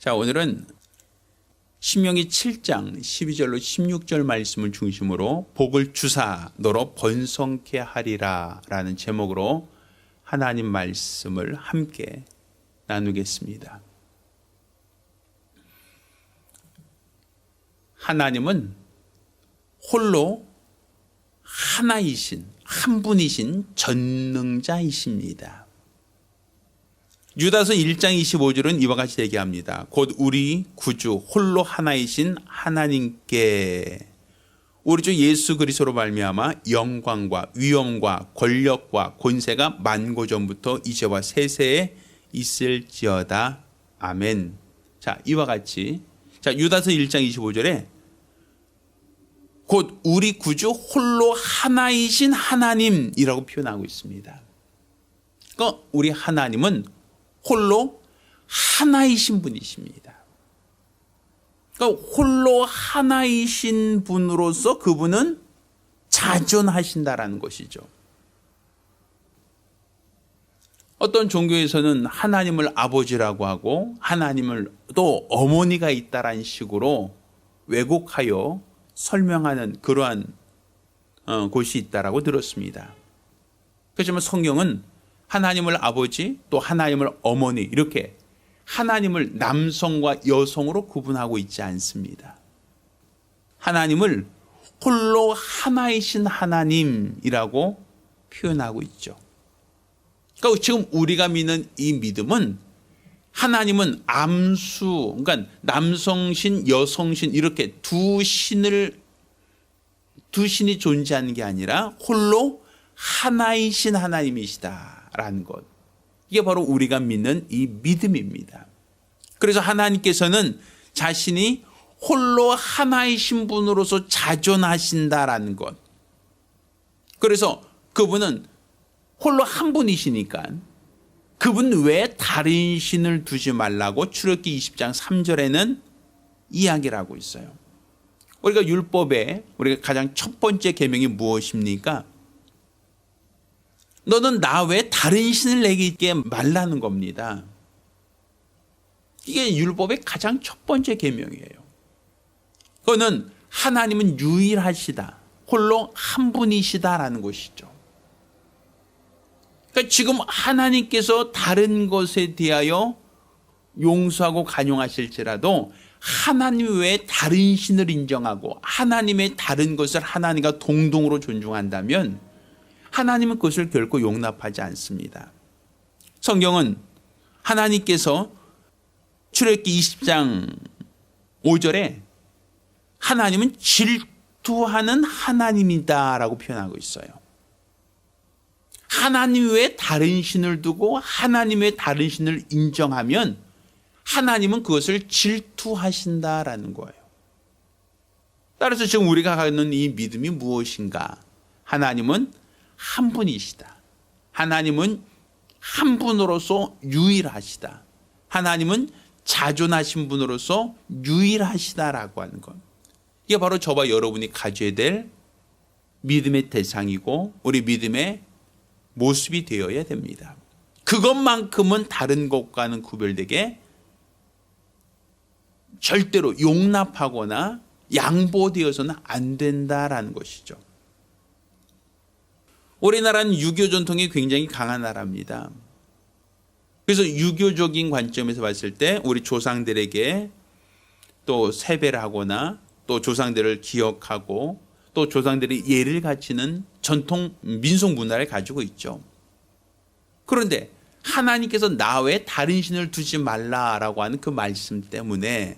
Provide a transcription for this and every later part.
자, 오늘은 신명기 7장 12절로 16절 말씀을 중심으로 복을 주사 너로 번성케 하리라 라는 제목으로 하나님 말씀을 함께 나누겠습니다. 하나님은 홀로 하나이신, 한 분이신 전능자이십니다. 유다서 1장 25절은 이와 같이 얘기합니다. 곧 우리 구주 홀로 하나이신 하나님께 우리 주 예수 그리스도로 말미암아 영광과 위엄과 권력과 권세가 만고전부터 이제와 세세에 있을지어다. 아멘. 자, 이와 같이 유다서 1장 25절에 곧 우리 구주 홀로 하나이신 하나님이라고 표현하고 있습니다. 그러니까 우리 하나님은 홀로 하나이신 분이십니다. 그러니까 홀로 하나이신 분으로서 그분은 자존하신다라는 것이죠. 어떤 종교에서는 하나님을 아버지라고 하고 하나님을 또 어머니가 있다라는 식으로 왜곡하여 설명하는 그러한 곳이 있다라고 들었습니다. 그렇지만 성경은 하나님을 아버지 또 하나님을 어머니 이렇게 하나님을 남성과 여성으로 구분하고 있지 않습니다. 하나님을 홀로 하나이신 하나님이라고 표현하고 있죠. 그러니까 지금 우리가 믿는 이 믿음은 하나님은 암수, 그러니까 남성신, 여성신 이렇게 두 신이 존재하는 게 아니라 홀로 하나이신 하나님이시다라는 것. 이게 바로 우리가 믿는 이 믿음입니다. 그래서 하나님께서는 자신이 홀로 하나이신 분으로서 자존하신다라는 것. 그래서 그분은 홀로 한 분이시니까 그분 외에 다른 신을 두지 말라고 출애굽기 20장 3절에는 이야기를 하고 있어요. 우리가 율법에 우리가 가장 첫 번째 계명이 무엇입니까? 너는 나 외에 다른 신을 내게 있게 말라는 겁니다. 이게 율법의 가장 첫 번째 계명이에요. 그거는 하나님은 유일하시다, 홀로 한 분이시다라는 것이죠. 그러니까 지금 하나님께서 다른 것에 대하여 용서하고 간용하실지라도 하나님 외에 다른 신을 인정하고 하나님의 다른 것을 하나님과 동등으로 존중한다면 하나님은 그것을 결코 용납하지 않습니다. 성경은 하나님께서 출애굽기 20장 5절에 하나님은 질투하는 하나님이다라고 표현하고 있어요. 하나님 외에 다른 신을 두고 하나님 외에 다른 신을 인정하면 하나님은 그것을 질투하신다라는 거예요. 따라서 지금 우리가 갖는 이 믿음이 무엇인가? 하나님은 한 분이시다. 하나님은 한 분으로서 유일하시다. 하나님은 자존하신 분으로서 유일하시다라고 하는 것. 이게 바로 저와 여러분이 가져야 될 믿음의 대상이고 우리 믿음의 모습이 되어야 됩니다. 그것만큼은 다른 것과는 구별되게 절대로 용납하거나 양보되어서는 안 된다라는 것이죠. 우리나라는 유교 전통이 굉장히 강한 나라입니다. 그래서 유교적인 관점에서 봤을 때 우리 조상들에게 또 세배를 하거나 또 조상들을 기억하고 또 조상들이 예를 갖추는 전통 민속 문화를 가지고 있죠. 그런데 하나님께서 나 외에 다른 신을 두지 말라라고 하는 그 말씀 때문에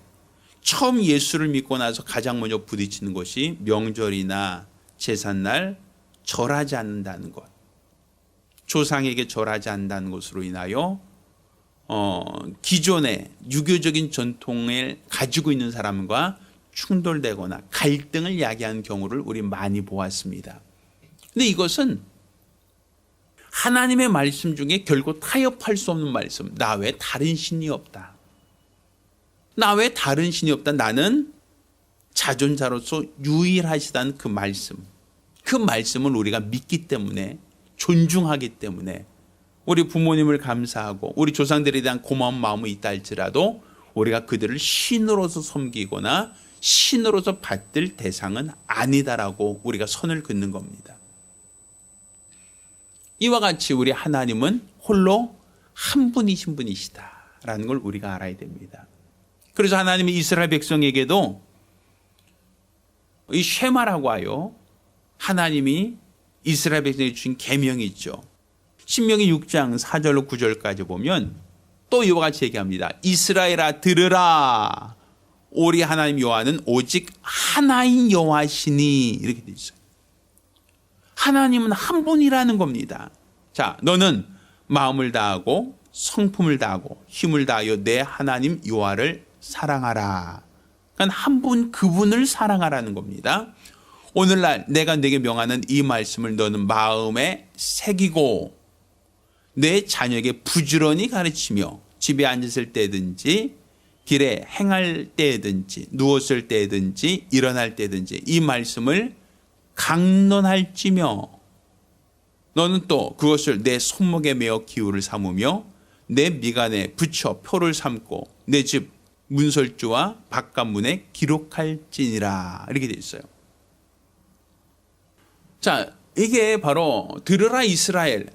처음 예수를 믿고 나서 가장 먼저 부딪히는 것이 명절이나 제삿날 절하지 않는다는 것. 조상에게 절하지 않는다는 것으로 인하여 기존의 유교적인 전통을 가지고 있는 사람과 충돌되거나 갈등을 야기하는 경우를 우리 많이 보았습니다. 근데 이것은 하나님의 말씀 중에 결코 타협할 수 없는 말씀. 나 외에 다른 신이 없다. 나 외에 다른 신이 없다. 나는 자존자로서 유일하시다는 그 말씀. 그 말씀을 우리가 믿기 때문에 존중하기 때문에 우리 부모님을 감사하고 우리 조상들에 대한 고마운 마음이 있다 할지라도 우리가 그들을 신으로서 섬기거나 신으로서 받들 대상은 아니다라고 우리가 선을 긋는 겁니다. 이와 같이 우리 하나님은 홀로 한 분이신 분이시다라는 걸 우리가 알아야 됩니다. 그래서 하나님이 이스라엘 백성에게도 이 쉐마라고 하여 하나님이 이스라엘 백성에게 주신 계명이 있죠. 신명기 6장 4절로 9절까지 보면 또 이와 같이 얘기합니다. 이스라엘아 들으라. 우리 하나님 여호와는 오직 하나인 여호와시니, 이렇게 되어 있어요. 하나님은 한 분이라는 겁니다. 자, 너는 마음을 다하고 성품을 다하고 힘을 다하여 내 하나님 여호와를 사랑하라. 그러니까 한 분 그분을 사랑하라는 겁니다. 오늘날 내가 내게 명하는 이 말씀을 너는 마음에 새기고 내 자녀에게 부지런히 가르치며 집에 앉았을 때든지 길에 행할 때든지 누웠을 때든지 일어날 때든지 이 말씀을 강론할지며 너는 또 그것을 내 손목에 메어 기호를 삼으며 내 미간에 붙여 표를 삼고 내 집 문설주와 바깥문에 기록할지니라, 이렇게 되어 있어요. 자, 이게 바로 들으라 이스라엘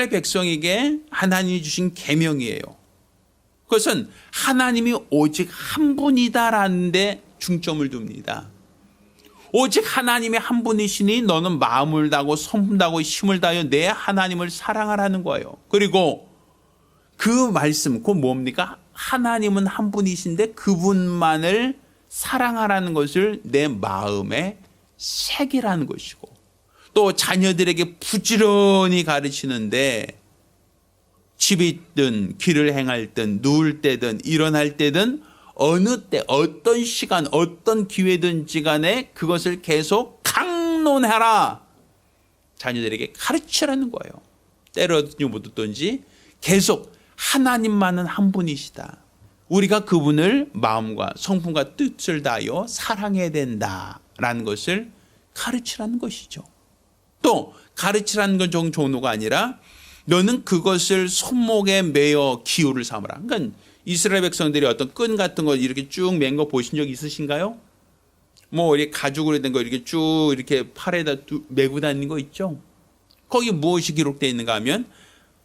백성에게 하나님이 주신 계명이에요. 그것은 하나님이 오직 한 분이다라는 데 중점을 둡니다. 오직 하나님이 한 분이시니 너는 마음을 다하고 성품 다하고 힘을 다하여 내 하나님을 사랑하라는 거예요. 그리고 그 말씀, 그건 뭡니까? 하나님은 한 분이신데 그분만을 사랑하라는 것을 내 마음에 새기라는 것이고, 또 자녀들에게 부지런히 가르치는데 집에 있든 길을 행할 든 누울 때든 일어날 때든 어느 때 어떤 시간 어떤 기회든지 간에 그것을 계속 강론해라. 자녀들에게 가르치라는 거예요. 때려든지 못 듣든지 계속 하나님만은 한 분이시다. 우리가 그분을 마음과 성품과 뜻을 다하여 사랑해야 된다라는 것을 가르치라는 것이죠. 또 가르치라는 건 정도가 아니라 너는 그것을 손목에 매어 기호를 삼으라. 그러니까 이스라엘 백성들이 어떤 끈 같은 거 이렇게 쭉 맨 거 보신 적 있으신가요? 뭐 이렇게 가죽으로 된 거 이렇게 쭉 이렇게 팔에다 메고 다니는 거 있죠? 거기 무엇이 기록되어 있는가 하면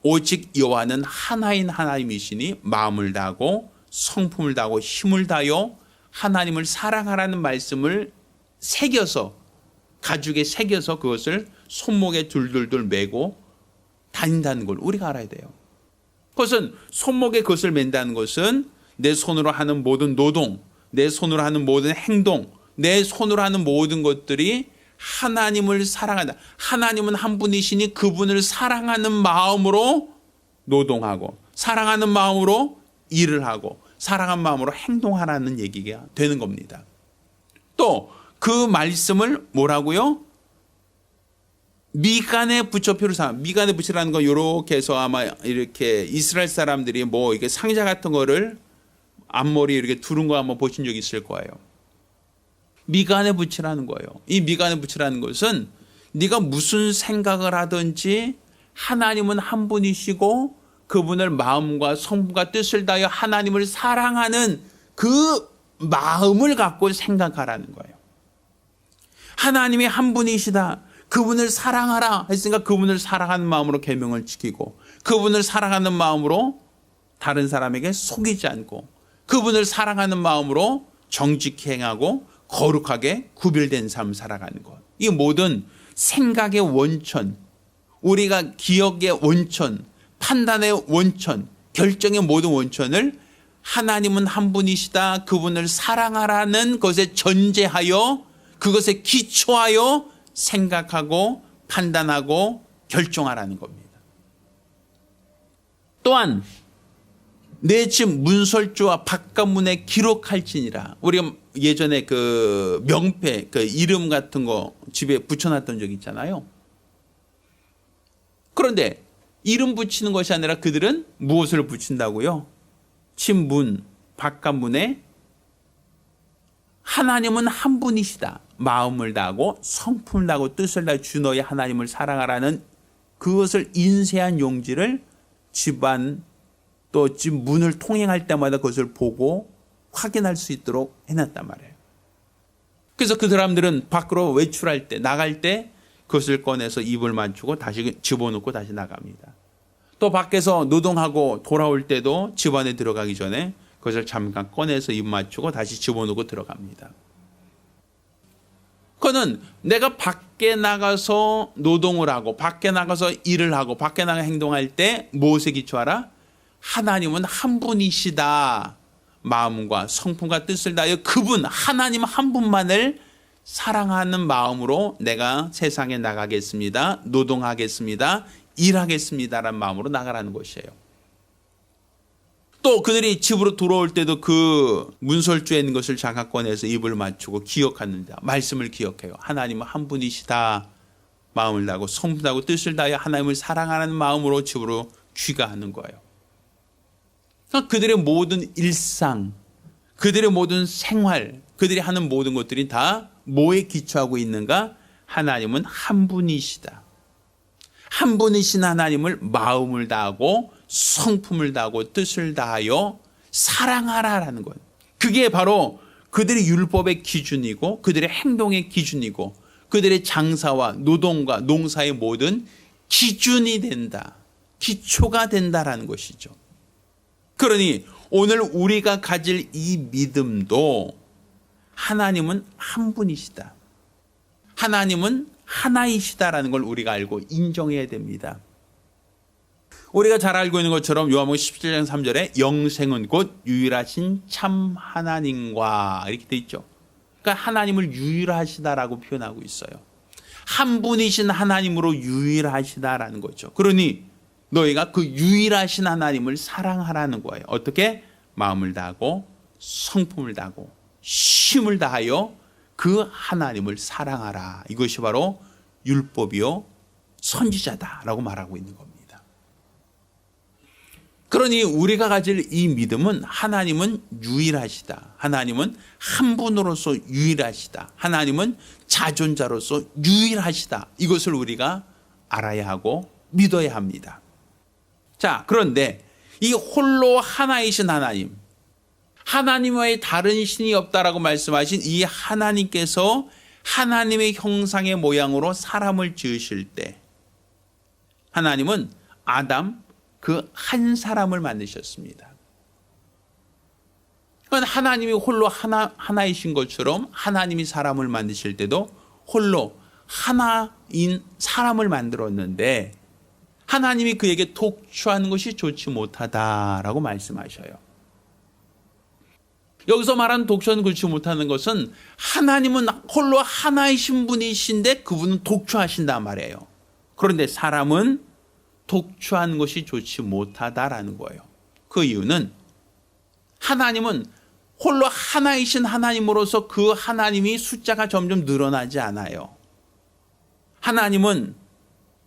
오직 여호와는 하나인 하나님이시니 마음을 다하고 성품을 다하고 힘을 다하여 하나님을 사랑하라는 말씀을 새겨서 가죽에 새겨서 그것을 손목에 둘둘둘 메고 다닌다는 걸 우리가 알아야 돼요. 그것은 손목에 그것을 맨다는 것은 내 손으로 하는 모든 노동, 내 손으로 하는 모든 행동, 내 손으로 하는 모든 것들이 하나님을 사랑한다. 하나님은 한 분이시니 그분을 사랑하는 마음으로 노동하고 사랑하는 마음으로 일을 하고 사랑하는 마음으로 행동하라는 얘기가 되는 겁니다. 또 그 말씀을 뭐라고요? 미간에 붙여 표를 삼아. 미간에 붙이라는 건 이렇게 해서 아마 이렇게 이스라엘 사람들이 뭐 이게 상자 같은 거를 앞머리에 이렇게 두른 거 한번 보신 적 있을 거예요. 미간에 붙이라는 거예요. 이 미간에 붙이라는 것은 네가 무슨 생각을 하든지 하나님은 한 분이시고 그분을 마음과 성품과 뜻을 다하여 하나님을 사랑하는 그 마음을 갖고 생각하라는 거예요. 하나님이 한 분이시다. 그분을 사랑하라 했으니까 그분을 사랑하는 마음으로 계명을 지키고 그분을 사랑하는 마음으로 다른 사람에게 속이지 않고 그분을 사랑하는 마음으로 정직히 행하고 거룩하게 구별된 삶을 살아가는 것. 이 모든 생각의 원천, 우리가 기억의 원천, 판단의 원천, 결정의 모든 원천을 하나님은 한 분이시다. 그분을 사랑하라는 것에 전제하여 그것에 기초하여 생각하고 판단하고 결정하라는 겁니다. 또한 내 집 문설주와 바깥문에 기록할지니라. 우리가 예전에 그 명패, 그 이름 같은 거 집에 붙여놨던 적 있잖아요. 그런데 이름 붙이는 것이 아니라 그들은 무엇을 붙인다고요? 집 문, 바깥문에 하나님은 한 분이시다. 마음을 다하고 성품을 다하고 뜻을 다하여 주 너의 하나님을 사랑하라는 그것을 인쇄한 용지를 집안 또 지금 문을 통행할 때마다 그것을 보고 확인할 수 있도록 해놨단 말이에요. 그래서 그 사람들은 밖으로 외출할 때, 나갈 때 그것을 꺼내서 입을 맞추고 다시 집어넣고 다시 나갑니다. 또 밖에서 노동하고 돌아올 때도 집 안에 들어가기 전에 그것을 잠깐 꺼내서 입 맞추고 다시 집어넣고 들어갑니다. 그거는 내가 밖에 나가서 노동을 하고 밖에 나가서 일을 하고 밖에 나가 행동할 때 무엇에 기초하라? 하나님은 한 분이시다. 마음과 성품과 뜻을 다하여 그분 하나님 한 분만을 사랑하는 마음으로 내가 세상에 나가겠습니다. 노동하겠습니다. 일하겠습니다라는 마음으로 나가라는 것이에요. 또 그들이 집으로 돌아올 때도 그 문설주에 있는 것을 잠깐 꺼내서 입을 맞추고 기억하는 자, 말씀을 기억해요. 하나님은 한 분이시다. 마음을 다하고 성품 다하고 뜻을 다하여 하나님을 사랑하는 마음으로 집으로 귀가하는 거예요. 그들의 모든 일상, 그들의 모든 생활, 그들이 하는 모든 것들이 다 뭐에 기초하고 있는가? 하나님은 한 분이시다. 한 분이신 하나님을 마음을 다하고 성품을 다하고 뜻을 다하여 사랑하라라는 거예요. 그게 바로 그들의 율법의 기준이고 그들의 행동의 기준이고 그들의 장사와 노동과 농사의 모든 기준이 된다. 기초가 된다라는 것이죠. 그러니 오늘 우리가 가질 이 믿음도 하나님은 한 분이시다. 하나님은 하나이시다라는 걸 우리가 알고 인정해야 됩니다. 우리가 잘 알고 있는 것처럼 요한복음 17장 3절에 영생은 곧 유일하신 참 하나님과 이렇게 돼 있죠. 그러니까 하나님을 유일하시다라고 표현하고 있어요. 한 분이신 하나님으로 유일하시다라는 거죠. 그러니 너희가 그 유일하신 하나님을 사랑하라는 거예요. 어떻게? 마음을 다하고 성품을 다하고 힘을 다하여 그 하나님을 사랑하라. 이것이 바로 율법이요 선지자다라고 말하고 있는 겁니다. 그러니 우리가 가질 이 믿음은 하나님은 유일하시다. 하나님은 한 분으로서 유일하시다. 하나님은 자존자로서 유일하시다. 이것을 우리가 알아야 하고 믿어야 합니다. 자, 그런데 이 홀로 하나이신 하나님, 하나님 외에 다른 신이 없다라고 말씀하신 이 하나님께서 하나님의 형상의 모양으로 사람을 지으실 때 하나님은 아담 그 한 사람을 만드셨습니다. 하나님이 홀로 하나이신 것처럼 하나님이 사람을 만드실 때도 홀로 하나인 사람을 만들었는데 하나님이 그에게 독주하는 것이 좋지 못하다라고 말씀하셔요. 여기서 말하는 독주하는 것이 좋지 못하는 것은 하나님은 홀로 하나이신 분이신데 그분은 독주하신단 말이에요. 그런데 사람은 독주하는 것이 좋지 못하다라는 거예요. 그 이유는 하나님은 홀로 하나이신 하나님으로서 그 하나님이 숫자가 점점 늘어나지 않아요. 하나님은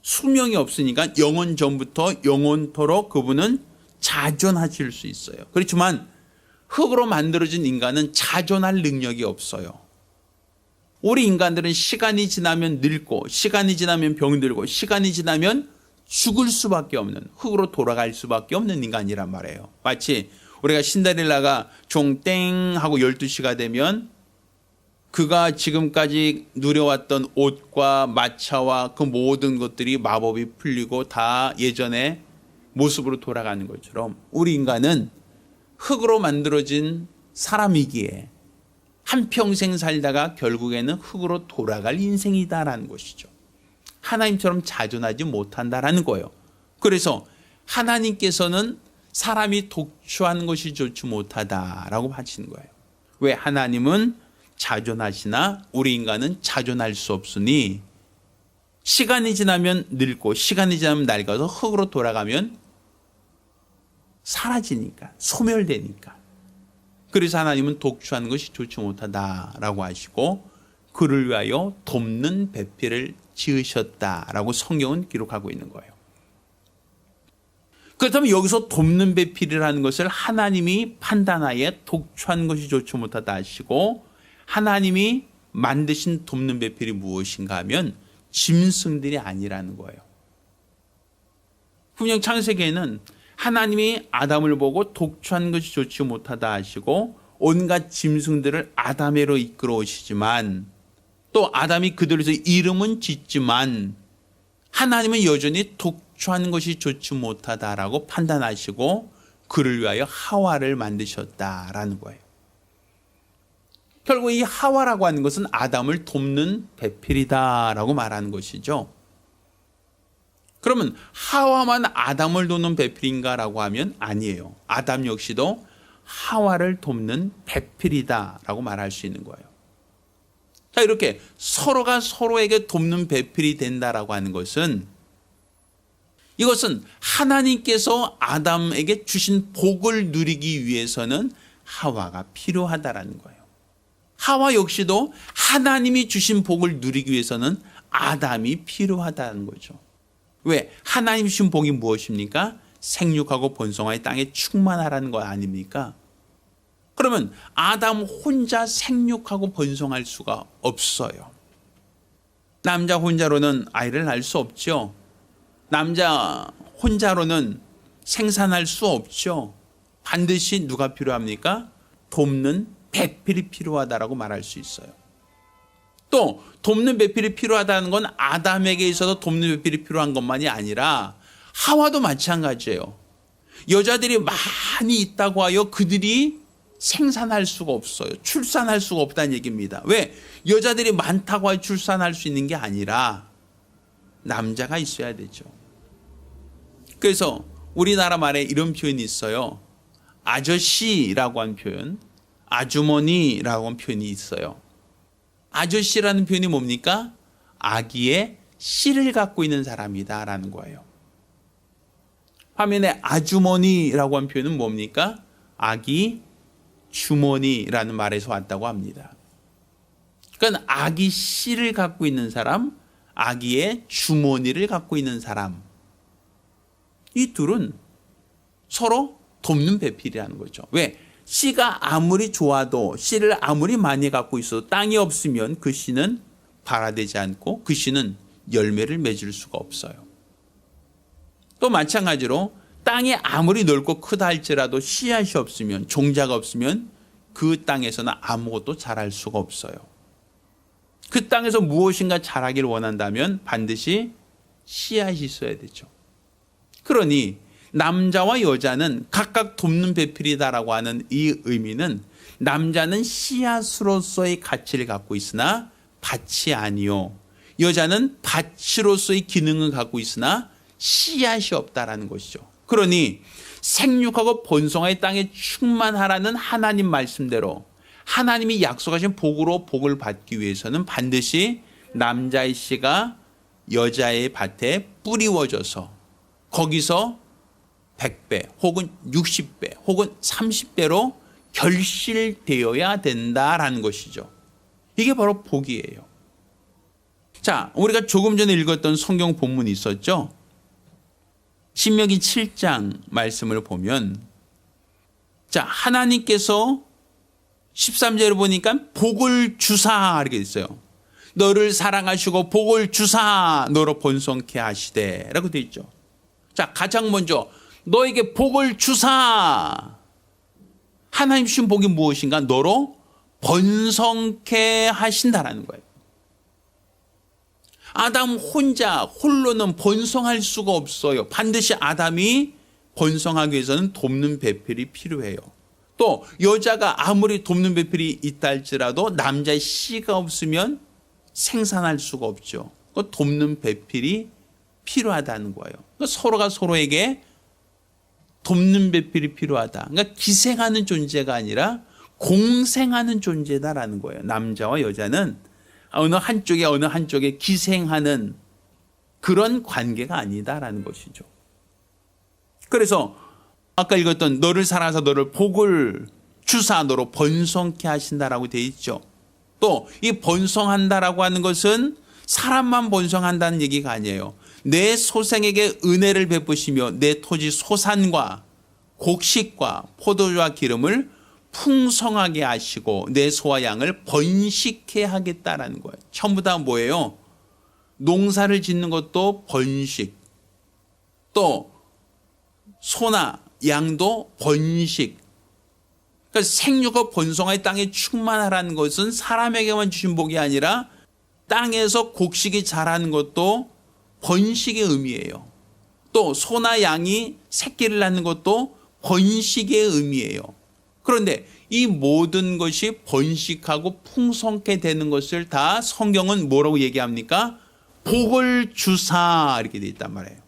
수명이 없으니까 영원 전부터 영원토록 그분은 자존하실 수 있어요. 그렇지만 흙으로 만들어진 인간은 자존할 능력이 없어요. 우리 인간들은 시간이 지나면 늙고 시간이 지나면 병들고 시간이 지나면 죽을 수밖에 없는 흙으로 돌아갈 수밖에 없는 인간이란 말이에요. 마치 우리가 신데렐라가 종땡 하고 12시가 되면 그가 지금까지 누려왔던 옷과 마차와 그 모든 것들이 마법이 풀리고 다 예전의 모습으로 돌아가는 것처럼 우리 인간은 흙으로 만들어진 사람이기에 한평생 살다가 결국에는 흙으로 돌아갈 인생이다라는 것이죠. 하나님처럼 자존하지 못한다라는 거예요. 그래서 하나님께서는 사람이 독주하는 것이 좋지 못하다라고 하시는 거예요. 왜? 하나님은 자존하시나 우리 인간은 자존할 수 없으니 시간이 지나면 늙고 시간이 지나면 낡아서 흙으로 돌아가면 사라지니까 소멸되니까. 그래서 하나님은 독주하는 것이 좋지 못하다라고 하시고 그를 위하여 돕는 배필을 지으셨다라고 성경은 기록하고 있는 거예요. 그렇다면 여기서 돕는 배필이라는 것을 하나님이 판단하에 독주하는 것이 좋지 못하다 하시고 하나님이 만드신 돕는 배필이 무엇인가 하면 짐승들이 아니라는 거예요. 분명 창세기에는 하나님이 아담을 보고 독초한 것이 좋지 못하다 하시고 온갖 짐승들을 아담에로 이끌어 오시지만 또 아담이 그들에서 이름은 짓지만 하나님은 여전히 독초한 것이 좋지 못하다라고 판단하시고 그를 위하여 하와를 만드셨다라는 거예요. 결국 이 하와라고 하는 것은 아담을 돕는 배필이다라고 말하는 것이죠. 그러면 하와만 아담을 돕는 배필인가라고 하면 아니에요. 아담 역시도 하와를 돕는 배필이다라고 말할 수 있는 거예요. 자, 이렇게 서로가 서로에게 돕는 배필이 된다라고 하는 것은 이것은 하나님께서 아담에게 주신 복을 누리기 위해서는 하와가 필요하다라는 거예요. 하와 역시도 하나님이 주신 복을 누리기 위해서는 아담이 필요하다는 거죠. 왜? 하나님 주신 복이 무엇입니까? 생육하고 번성하여 땅에 충만하라는 거 아닙니까? 그러면 아담 혼자 생육하고 번성할 수가 없어요. 남자 혼자로는 아이를 낳을 수 없죠. 남자 혼자로는 생산할 수 없죠. 반드시 누가 필요합니까? 돕는 배필이 필요하다라고 말할 수 있어요. 또 돕는 배필이 필요하다는 건 아담에게 있어서 돕는 배필이 필요한 것만이 아니라 하와도 마찬가지예요. 여자들이 많이 있다고 하여 그들이 생산할 수가 없어요. 출산할 수가 없다는 얘기입니다. 왜? 여자들이 많다고 하여 출산할 수 있는 게 아니라 남자가 있어야 되죠. 그래서 우리나라 말에 이런 표현이 있어요. 아저씨라고 하는 표현, 아주머니라고 하는 표현이 있어요. 아저씨라는 표현이 뭡니까? 아기의 씨를 갖고 있는 사람이다 라는 거예요. 화면에 아주머니라고 하는 표현은 뭡니까? 아기 주머니라는 말에서 왔다고 합니다. 그러니까 아기 씨를 갖고 있는 사람, 아기의 주머니를 갖고 있는 사람, 이 둘은 서로 돕는 배필이라는 거죠. 왜? 씨가 아무리 좋아도 씨를 아무리 많이 갖고 있어도 땅이 없으면 그 씨는 발화되지 않고 그 씨는 열매를 맺을 수가 없어요. 또 마찬가지로 땅이 아무리 넓고 크다 할지라도 씨앗이 없으면, 종자가 없으면 그 땅에서는 아무것도 자랄 수가 없어요. 그 땅에서 무엇인가 자라기를 원한다면 반드시 씨앗이 있어야 되죠. 그러니 남자와 여자는 각각 돕는 배필이다라고 하는 이 의미는 남자는 씨앗으로서의 가치를 갖고 있으나 밭이 아니요, 여자는 밭으로서의 기능을 갖고 있으나 씨앗이 없다라는 것이죠. 그러니 생육하고 번성하여 땅에 충만하라는 하나님 말씀대로 하나님이 약속하신 복으로 복을 받기 위해서는 반드시 남자의 씨가 여자의 밭에 뿌리워져서 거기서 100배 혹은 60배 혹은 30배로 결실되어야 된다라는 것이죠. 이게 바로 복이에요. 자, 우리가 조금 전에 읽었던 성경 본문이 있었죠. 신명기 7장 말씀을 보면, 자, 하나님께서 13절을 보니까 복을 주사 이렇게 있어요. 너를 사랑하시고 복을 주사 너로 번성케 하시되 라고 되어 있죠. 자, 가장 먼저 너에게 복을 주사. 하나님 주신 복이 무엇인가? 너로 번성케 하신다라는 거예요. 아담 홀로는 번성할 수가 없어요. 반드시 아담이 번성하기 위해서는 돕는 배필이 필요해요. 또 여자가 아무리 돕는 배필이 있다 할지라도 남자의 씨가 없으면 생산할 수가 없죠. 그 돕는 배필이 필요하다는 거예요. 그러니까 서로가 서로에게 돕는 배필이 필요하다. 그러니까 기생하는 존재가 아니라 공생하는 존재다라는 거예요. 남자와 여자는 어느 한쪽에 기생하는 그런 관계가 아니다라는 것이죠. 그래서 아까 읽었던 너를 사랑해서 너를 복을 주사 너로 번성케 하신다라고 되어 있죠. 또 이 번성한다라고 하는 것은 사람만 번성한다는 얘기가 아니에요. 내 소생에게 은혜를 베푸시며 내 토지 소산과 곡식과 포도주와 기름을 풍성하게 하시고 내 소와 양을 번식케 하겠다라는 거예요. 전부 다 뭐예요? 농사를 짓는 것도 번식, 또 소나 양도 번식. 그러니까 생육과 번성하여 땅에 충만하라는 것은 사람에게만 주신 복이 아니라 땅에서 곡식이 자라는 것도 번식의 의미예요. 또 소나 양이 새끼를 낳는 것도 번식의 의미예요. 그런데 이 모든 것이 번식하고 풍성케 되는 것을 다 성경은 뭐라고 얘기합니까? 복을 주사 이렇게 되어 있단 말이에요.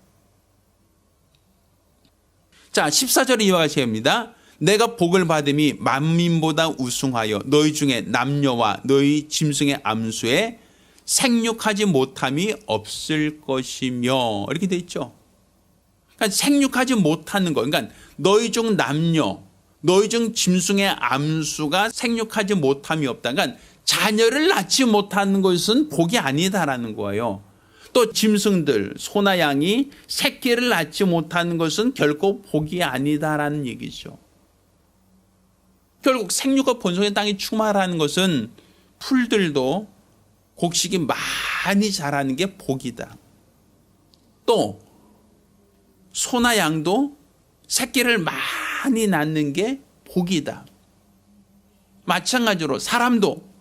자, 14절에 이와 같이 합니다. 내가 복을 받음이 만민보다 우승하여 너희 중에 남녀와 너희 짐승의 암수에 생육하지 못함이 없을 것이며 이렇게 되어 있죠. 그러니까 생육하지 못하는 거, 그러니까 너희 중 남녀, 너희 중 짐승의 암수가 생육하지 못함이 없다. 그러니까 자녀를 낳지 못하는 것은 복이 아니다라는 거예요. 또 짐승들, 소나 양이 새끼를 낳지 못하는 것은 결코 복이 아니다라는 얘기죠. 결국 생육과 번성의 땅이 충만하는 것은 풀들도 곡식이 많이 자라는 게 복이다. 또 소나 양도 새끼를 많이 낳는 게 복이다. 마찬가지로 사람도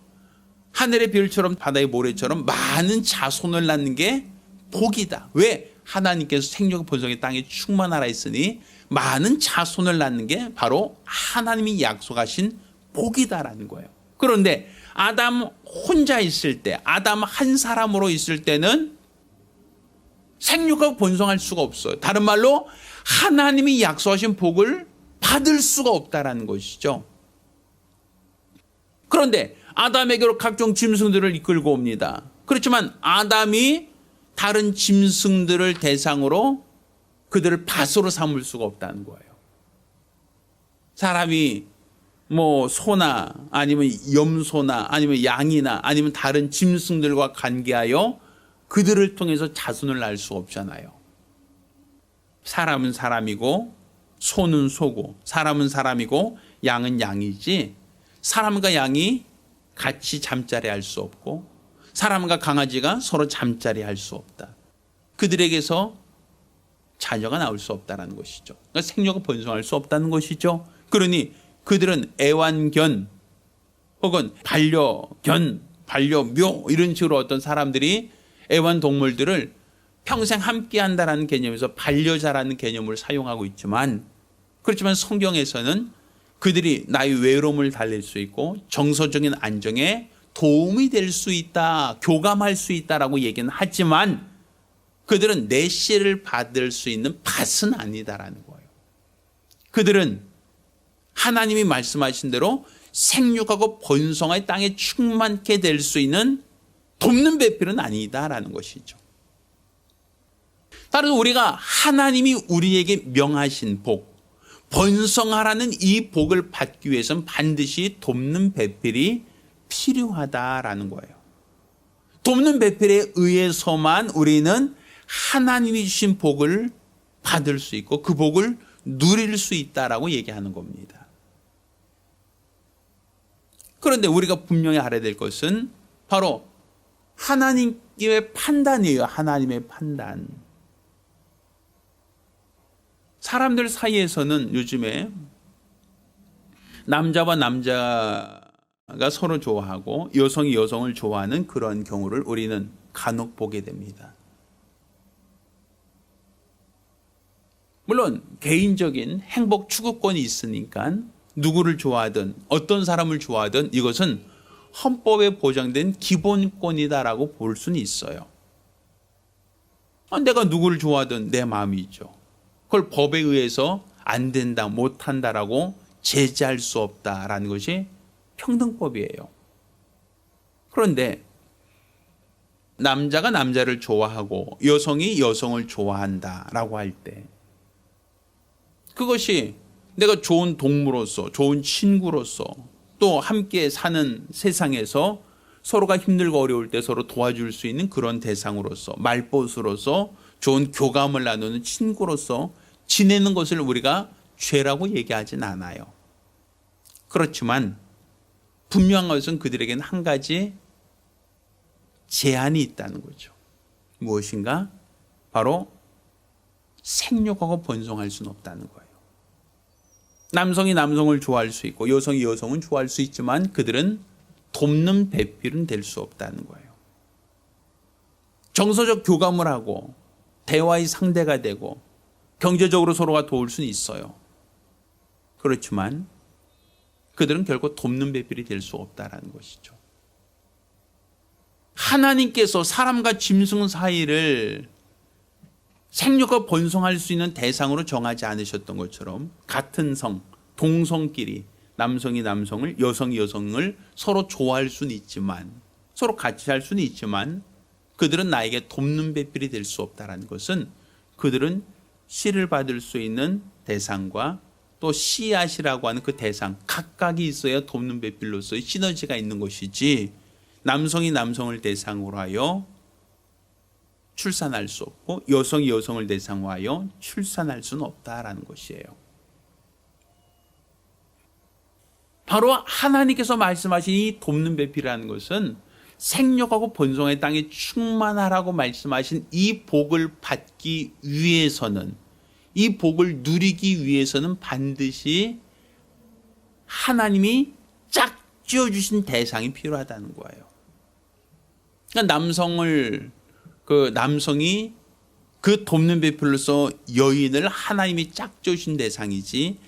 하늘의 별처럼 바다의 모래처럼 많은 자손을 낳는 게 복이다. 왜? 하나님께서 생육과 번성의 땅에 충만하라 했으니 많은 자손을 낳는 게 바로 하나님이 약속하신 복이다라는 거예요. 그런데 아담 혼자 있을 때, 아담 한 사람으로 있을 때는 생육하고 번성할 수가 없어요. 다른 말로 하나님이 약속하신 복을 받을 수가 없다라는 것이죠. 그런데 아담에게로 각종 짐승들을 이끌고 옵니다. 그렇지만 아담이 다른 짐승들을 대상으로 그들을 밭으로 삼을 수가 없다는 거예요. 사람이 뭐 소나 아니면 염소나 아니면 양이나 아니면 다른 짐승들과 관계하여 그들을 통해서 자손을 낳을 수 없잖아요. 사람은 사람이고 소는 소고 사람은 사람이고 양은 양이지 사람과 양이 같이 잠자리 할 수 없고 사람과 강아지가 서로 잠자리 할 수 없다. 그들에게서 자녀가 나올 수 없다는 것이죠. 그러니까 생육과 번성할 수 없다는 것이죠. 그러니 그들은 애완견 혹은 반려견, 반려묘 이런 식으로 어떤 사람들이 애완동물들을 평생 함께 한다는 개념에서 반려자라는 개념을 사용하고 있지만 그렇지만 성경에서는 그들이 나의 외로움을 달랠 수 있고 정서적인 안정에 도움이 될 수 있다, 교감할 수 있다라고 얘기는 하지만 그들은 내씨를 받을 수 있는 밭은 아니다라는 거예요. 그들은 하나님이 말씀하신 대로 생육하고 번성의 땅에 충만케 될 수 있는 돕는 배필은 아니다라는 것이죠. 따라서 우리가 하나님이 우리에게 명하신 복, 번성하라는 이 복을 받기 위해서는 반드시 돕는 배필이 필요하다라는 거예요. 돕는 배필에 의해서만 우리는 하나님이 주신 복을 받을 수 있고 그 복을 누릴 수 있다라고 얘기하는 겁니다. 그런데 우리가 분명히 알아야 될 것은 바로 하나님의 판단이에요. 하나님의 판단. 사람들 사이에서는 요즘에 남자와 남자가 서로 좋아하고 여성이 여성을 좋아하는 그런 경우를 우리는 간혹 보게 됩니다. 물론 개인적인 행복 추구권이 있으니까 누구를 좋아하든 어떤 사람을 좋아하든 이것은 헌법에 보장된 기본권이다라고 볼 수는 있어요. 내가 누구를 좋아하든 내 마음이죠. 그걸 법에 의해서 안 된다, 못 한다라고 제재할 수 없다라는 것이 평등법이에요. 그런데 남자가 남자를 좋아하고 여성이 여성을 좋아한다라고 할 때 그것이 내가 좋은 동무로서, 좋은 친구로서 또 함께 사는 세상에서 서로가 힘들고 어려울 때 서로 도와줄 수 있는 그런 대상으로서 말벗으로서 좋은 교감을 나누는 친구로서 지내는 것을 우리가 죄라고 얘기하진 않아요. 그렇지만 분명한 것은 그들에게는 한 가지 제한이 있다는 거죠. 무엇인가? 바로 생육하고 번성할 수는 없다는 거예요. 남성이 남성을 좋아할 수 있고 여성이 여성은 좋아할 수 있지만 그들은 돕는 배필은 될 수 없다는 거예요. 정서적 교감을 하고 대화의 상대가 되고 경제적으로 서로가 도울 수는 있어요. 그렇지만 그들은 결국 돕는 배필이 될 수 없다는 것이죠. 하나님께서 사람과 짐승 사이를 생육과 번성할 수 있는 대상으로 정하지 않으셨던 것처럼 같은 성, 동성끼리 남성이 남성을 여성이 여성을 서로 좋아할 수는 있지만 서로 같이 할 수는 있지만 그들은 나에게 돕는 배필이 될 수 없다는 것은 그들은 씨를 받을 수 있는 대상과 또 씨앗이라고 하는 그 대상 각각이 있어야 돕는 배필로서의 시너지가 있는 것이지 남성이 남성을 대상으로 하여 출산할 수 없고 여성이 여성을 대상으로 하여 출산할 수는 없다라는 것이에요. 바로 하나님께서 말씀하신 이 돕는 배필이라는 것은 생육하고 번성의 땅에 충만하라고 말씀하신 이 복을 받기 위해서는 이 복을 누리기 위해서는 반드시 하나님이 짝 지어주신 대상이 필요하다는 거예요. 그러니까 남성이 그 돕는 배필로서 여인을 하나님이 짝 지어주신 대상이지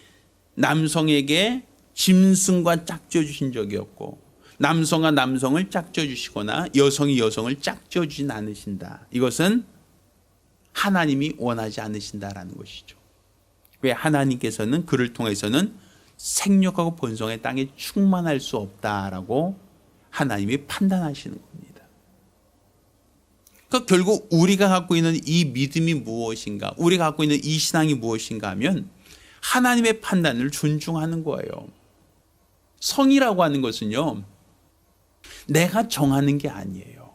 남성에게 짐승과 짝 지어주신 적이 없고 남성과 남성을 짝 지어주시거나 여성이 여성을 짝 지어주진 않으신다. 이것은 하나님이 원하지 않으신다라는 것이죠. 왜 하나님께서는 그를 통해서는 생육하고 번성의 땅에 충만할 수 없다라고 하나님이 판단하시는 겁니다. 그러니까 결국 우리가 갖고 있는 이 믿음이 무엇인가, 우리가 갖고 있는 이 신앙이 무엇인가 하면 하나님의 판단을 존중하는 거예요. 성이라고 하는 것은요, 내가 정하는 게 아니에요.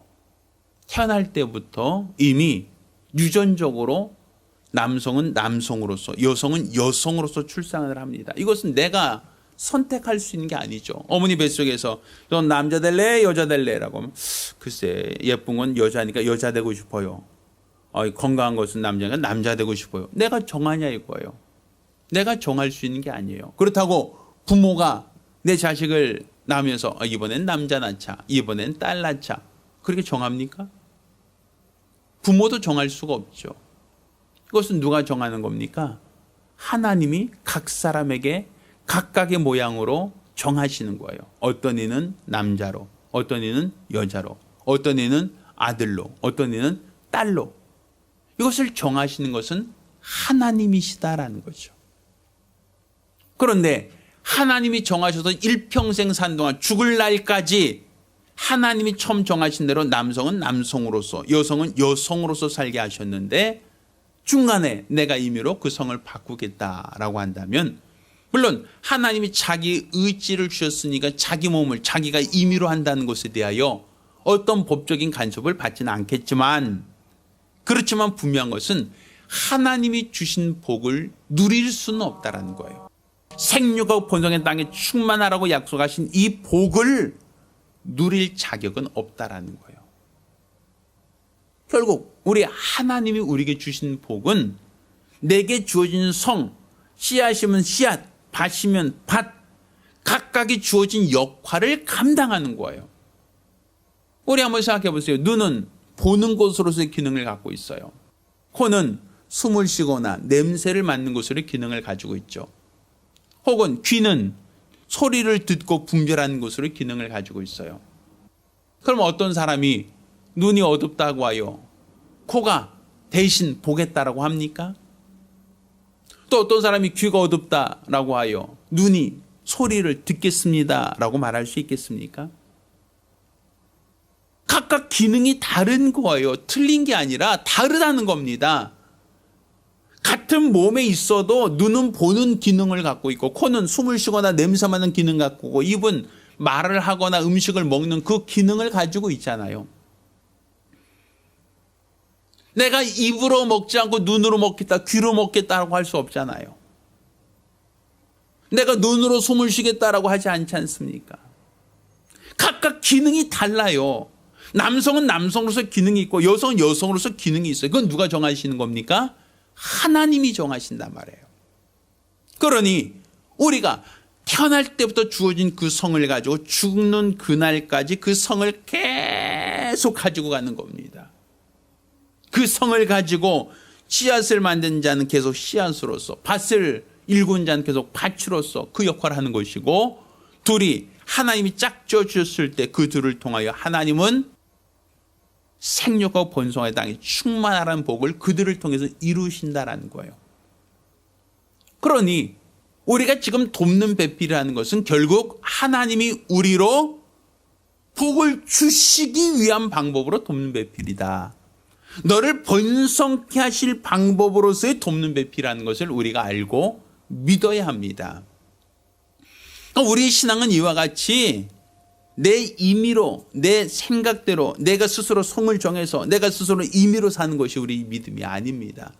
태어날 때부터 이미 유전적으로 남성은 남성으로서 여성은 여성으로서 출산을 합니다. 이것은 내가 선택할 수 있는 게 아니죠. 어머니 뱃속에서 넌 남자 될래 여자 될래라고 하면 글쎄 예쁜 건 여자니까 여자 되고 싶어요. 건강한 것은 남자니까 남자 되고 싶어요. 내가 정하냐 이거예요. 내가 정할 수 있는 게 아니에요. 그렇다고 부모가 내 자식을 낳으면서 이번엔 남자 낳자, 이번엔 딸 낳자 그렇게 정합니까? 부모도 정할 수가 없죠. 그것은 누가 정하는 겁니까? 하나님이 각 사람에게 각각의 모양으로 정하시는 거예요. 어떤 이는 남자로, 어떤 이는 여자로, 어떤 이는 아들로, 어떤 이는 딸로. 이것을 정하시는 것은 하나님이시다라는 거죠. 그런데 하나님이 정하셔서 일평생 산 동안 죽을 날까지 하나님이 처음 정하신 대로 남성은 남성으로서 여성은 여성으로서 살게 하셨는데 중간에 내가 임의로 그 성을 바꾸겠다라고 한다면 물론 하나님이 자기 의지를 주셨으니까 자기 몸을 자기가 임의로 한다는 것에 대하여 어떤 법적인 간섭을 받지는 않겠지만 그렇지만 분명한 것은 하나님이 주신 복을 누릴 수는 없다라는 거예요. 생육하고 번성의 땅에 충만하라고 약속하신 이 복을 누릴 자격은 없다라는 거예요. 결국 우리 하나님이 우리에게 주신 복은 내게 주어진 성, 씨앗이면 씨앗, 밭이면 밭, 각각이 주어진 역할을 감당하는 거예요. 우리 한번 생각해 보세요. 눈은 보는 것으로서의 기능을 갖고 있어요. 코는 숨을 쉬거나 냄새를 맡는 것으로의 기능을 가지고 있죠. 혹은 귀는 소리를 듣고 분별하는 것으로의 기능을 가지고 있어요. 그럼 어떤 사람이 눈이 어둡다고 하여 코가 대신 보겠다라고 합니까? 또 어떤 사람이 귀가 어둡다라고 하여 눈이 소리를 듣겠습니다라고 말할 수 있겠습니까? 각각 기능이 다른 거예요. 틀린 게 아니라 다르다는 겁니다. 같은 몸에 있어도 눈은 보는 기능을 갖고 있고 코는 숨을 쉬거나 냄새 맡는 기능 갖고 있고 입은 말을 하거나 음식을 먹는 그 기능을 가지고 있잖아요. 내가 입으로 먹지 않고 눈으로 먹겠다, 귀로 먹겠다라고 할 수 없잖아요. 내가 눈으로 숨을 쉬겠다라고 하지 않지 않습니까? 각각 기능이 달라요. 남성은 남성으로서 기능이 있고 여성은 여성으로서 기능이 있어요. 그건 누가 정하시는 겁니까? 하나님이 정하신단 말이에요. 그러니 우리가 태어날 때부터 주어진 그 성을 가지고 죽는 그날까지 그 성을 계속 가지고 가는 겁니다. 그 성을 가지고 씨앗을 만든 자는 계속 씨앗으로서, 밭을 일군 자는 계속 밭으로서 그 역할을 하는 것이고, 둘이 하나님이 짝지어 주셨을 때 그 둘을 통하여 하나님은 생육하고 번성의 땅에 충만하라는 복을 그들을 통해서 이루신다라는 거예요. 그러니 우리가 지금 돕는 배필이라는 것은 결국 하나님이 우리로 복을 주시기 위한 방법으로 돕는 배필이다. 너를 번성케 하실 방법으로서의 돕는 배필이라는 것을 우리가 알고 믿어야 합니다. 우리의 신앙은 이와 같이 내 임의로, 내 생각대로 내가 스스로 성을 정해서 내가 스스로 임의로 사는 것이 우리 믿음이 아닙니다.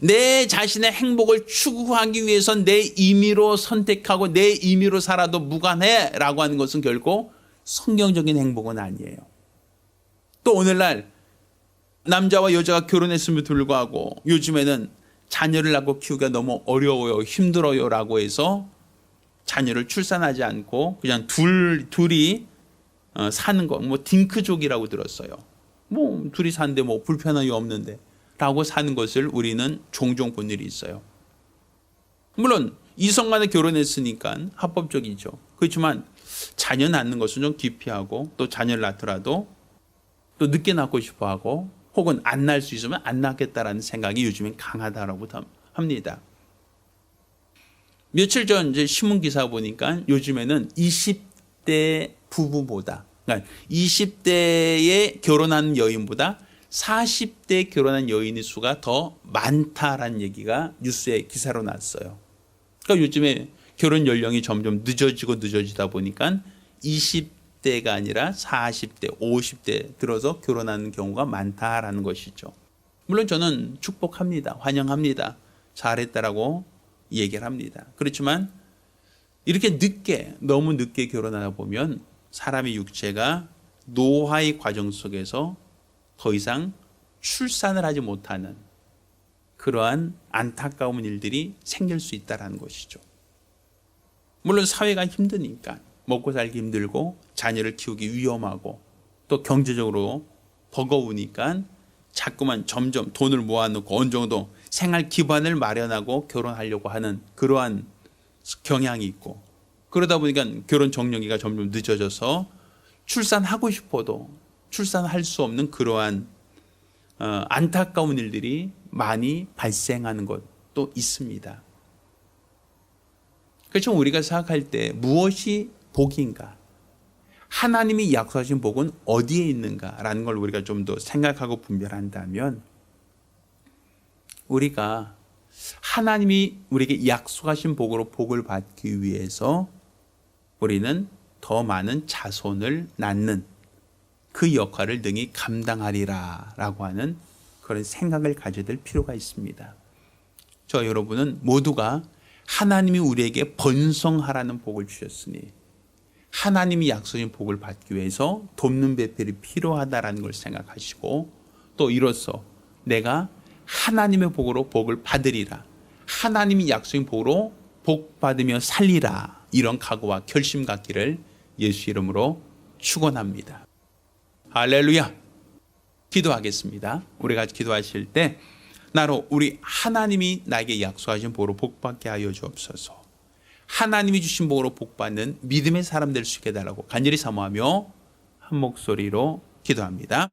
내 자신의 행복을 추구하기 위해서 내 임의로 선택하고 내 임의로 살아도 무관해라고 하는 것은 결코 성경적인 행복은 아니에요. 또 오늘날 남자와 여자가 결혼했음에도 불구하고 요즘에는 자녀를 낳고 키우기가 너무 어려워요, 힘들어요 라고 해서 자녀를 출산하지 않고 그냥 둘이 사는 거, 뭐 딩크족이라고 들었어요. 뭐 둘이 사는데 뭐 불편함이 없는데 라고 사는 것을 우리는 종종 본 일이 있어요. 물론 이성 간에 결혼했으니까 합법적이죠. 그렇지만 자녀 낳는 것은 좀 기피하고, 또 자녀를 낳더라도 또 늦게 낳고 싶어하고, 혹은 안 낳을 수 있으면 안 낳겠다라는 생각이 요즘엔 강하다라고 합니다. 며칠 전 이제 신문 기사 보니까 요즘에는 20대 부부보다, 그러니까 20대에 결혼한 여인보다 40대 결혼한 여인의 수가 더 많다라는 얘기가 뉴스에 기사로 났어요. 그러니까 요즘에 결혼 연령이 점점 늦어지다 보니까 20대가 아니라 40대, 50대 들어서 결혼하는 경우가 많다라는 것이죠. 물론 저는 축복합니다. 환영합니다. 잘했다라고 얘기를 합니다. 그렇지만 이렇게 너무 늦게 결혼하다 보면 사람의 육체가 노화의 과정 속에서 더 이상 출산을 하지 못하는 그러한 안타까운 일들이 생길 수 있다는 것이죠. 물론 사회가 힘드니까, 먹고 살기 힘들고 자녀를 키우기 위험하고 또 경제적으로 버거우니까 자꾸만 점점 돈을 모아놓고 어느 정도 생활 기반을 마련하고 결혼하려고 하는 그러한 경향이 있고, 그러다 보니까 결혼 적령기가 점점 늦어져서 출산하고 싶어도 출산할 수 없는 그러한 안타까운 일들이 많이 발생하는 것도 있습니다. 그렇죠. 우리가 생각할 때 무엇이 복인가? 하나님이 약속하신 복은 어디에 있는가라는 걸 우리가 좀 더 생각하고 분별한다면, 우리가 하나님이 우리에게 약속하신 복으로 복을 받기 위해서 우리는 더 많은 자손을 낳는 그 역할을 능히 감당하리라 라고 하는 그런 생각을 가져야 될 필요가 있습니다. 저 여러분은 모두가 하나님이 우리에게 번성하라는 복을 주셨으니 하나님이 약속인 복을 받기 위해서 돕는 배필이 필요하다라는 걸 생각하시고, 또 이로써 내가 하나님의 복으로 복을 받으리라, 하나님이 약속인 복으로 복 받으며 살리라, 이런 각오와 결심 갖기를 예수 이름으로 축원합니다. 할렐루야. 기도하겠습니다. 우리가 기도하실 때 나로 우리 하나님이 나에게 약속하신 복으로 복받게 하여 주옵소서. 하나님이 주신 복으로 복받는 믿음의 사람 될 수 있게 해달라고 간절히 사모하며 한 목소리로 기도합니다.